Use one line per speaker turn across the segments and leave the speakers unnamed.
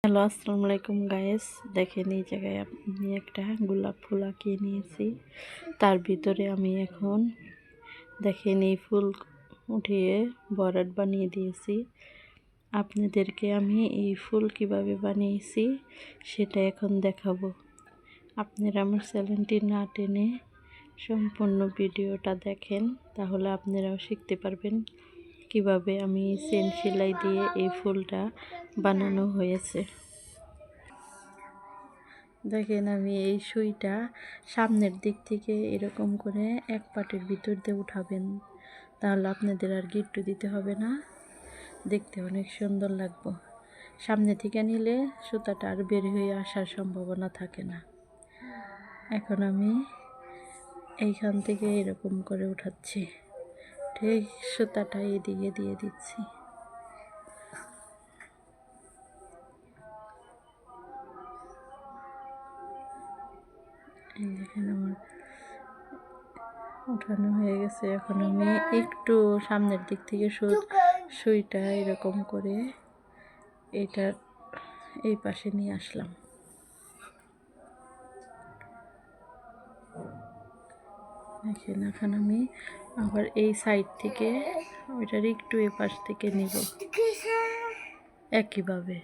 Hello, আসসালামু আলাইকুম guys. দেখেন এই জায়গায় আমি একটা গোলাপ ফুল আঁকিয়ে নিয়েছি। তার ভিতরে আমি এখন দেখেন এই ফুল উঠিয়ে বরাট বানিয়ে দিয়েছি। আপনাদেরকে আমি এই ফুল কিভাবে বানিয়েছি সেটা এখন দেখাবো। আপনারা আমার চ্যানেলটি না টেনে সম্পূর্ণ ভিডিওটা দেখেন, তাহলে আপনারাও শিখতে পারবেন কিভাবে আমি চেন সেলাই দিয়ে এই ফুলটা বানানো হয়েছে। দেখেন আমি এই সুইটা সামনের দিক থেকে এরকম করে এক পাটের ভিতর দিয়ে উঠাবেন, তাহলে আপনাদের আর গিট্টু দিতে হবে না, দেখতে অনেক সুন্দর লাগবে। সামনে থেকে নিলে সুতাটা আর বের হয়ে আসার সম্ভাবনা থাকে না। এখন আমি এইখান থেকে এরকম করে উঠাচ্ছি, ঠিক সুতাটা এদিকে দিয়ে দিচ্ছি। দেখেন আমার উঠানো হয়ে গেছে। এখন আমি একটু সামনের দিক থেকে সুইটা এরকম করে এটার এই পাশে নিয়ে আসলাম। দেখেন এখন আমি আবার এই সাইড থেকে ওইটার একটু এই পাশ থেকে নিব, একইভাবে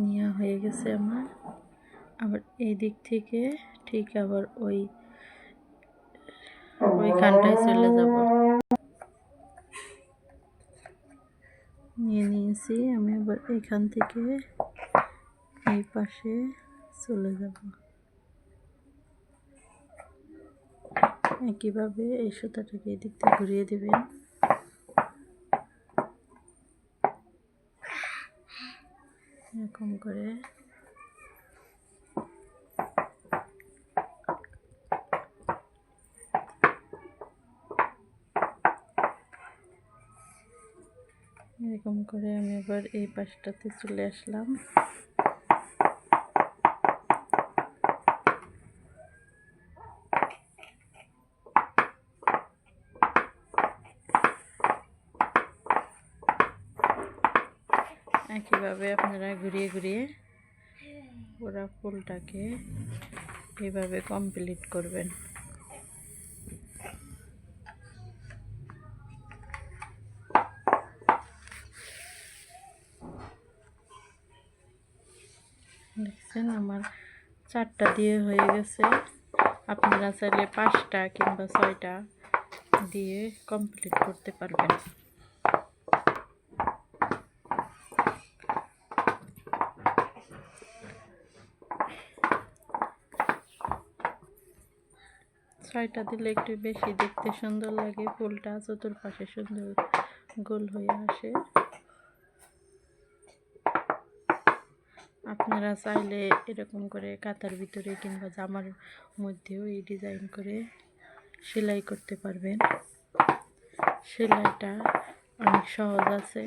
নেওয়া হয়ে গেছে আমার। আবার এই দিক থেকে ঠিক আবার ওইখানটায় চলে যাব। নিয়ে নিয়েছি আমি, আবার এখান থেকে এই পাশে চলে যাব। একইভাবে এই সুতাটাকে এদিক থেকে ঘুরিয়ে দেবেন। এরকম করে আমি আবার এই পাশটাতে চলে আসলাম। একইভাবে আপনারা ঘুরিয়ে ঘুরিয়ে পুরো ফুলটাকে এভাবে কমপ্লিট করবেন। দেখছেন আমার 4টা দিয়ে হয়ে গেছে। আপনারা চাইলে 5টা কিংবা 6টা দিয়ে কমপ্লিট করতে পারবেন। ছয়টা দিলে একটু বেশি দেখতে সুন্দর লাগে, ফুলটা চতুর্পাশে সুন্দর গোল হয়ে আসে। আপনারা চাইলে এরকম করে কাঁথার ভিতরে কিংবা জামার মধ্যেও এই ডিজাইন করে সেলাই করতে পারবেন। সেলাইটা অনেক সহজ আছে।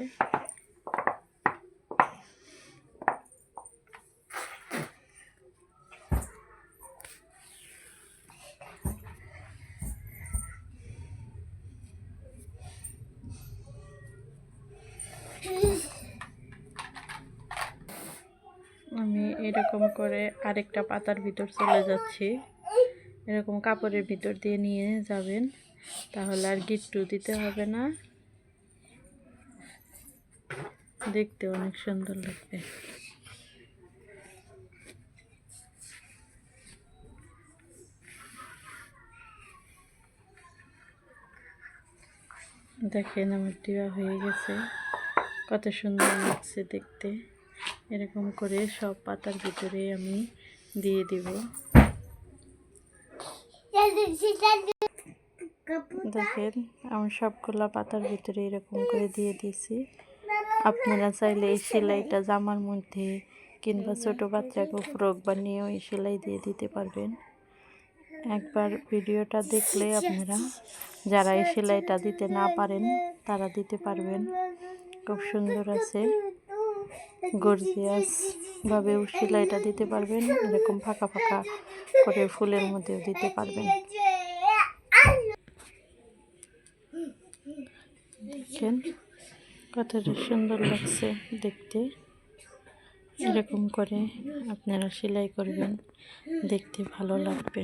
আমি এরকম করে আরেকটা পাতার ভিতর চলে যাচ্ছি। এরকম কাপড়ের ভিতর দিয়ে নিয়ে যাবেন, তাহলে আর গিট্টু দিতে হবে না, দেখতে অনেক সুন্দর লাগবে। দেখেন আমার দেওয়া হয়ে গেছে, কত সুন্দর লাগছে দেখতে। এরকম করে সব পাতার ভিতরে আমি দিয়ে দিব। দেখেন আমি সবগুলা পাতার ভিতরে এরকম করে দিয়ে দিয়েছি। আপনারা চাইলে এই সেলাইটা জামার মধ্যে কিংবা ছোট বাচ্চাকে ফ্রক বানিয়েও এই সেলাই দিয়ে দিতে পারবেন। একবার ভিডিওটা দেখলে আপনারা যারা এই সেলাইটা দিতে না পারেন তারা দিতে পারবেন। খুব সুন্দর আছে, গর্জিয়াস ভাবেও সেলাইটা দিতে পারবেন, এরকম ফাঁকা ফাঁকা করে ফুলের মধ্যেও দিতে পারবেন। দেখেন কতটা সুন্দর লাগছে দেখতে। এরকম করে আপনারা সেলাই করবেন, দেখতে ভালো লাগবে।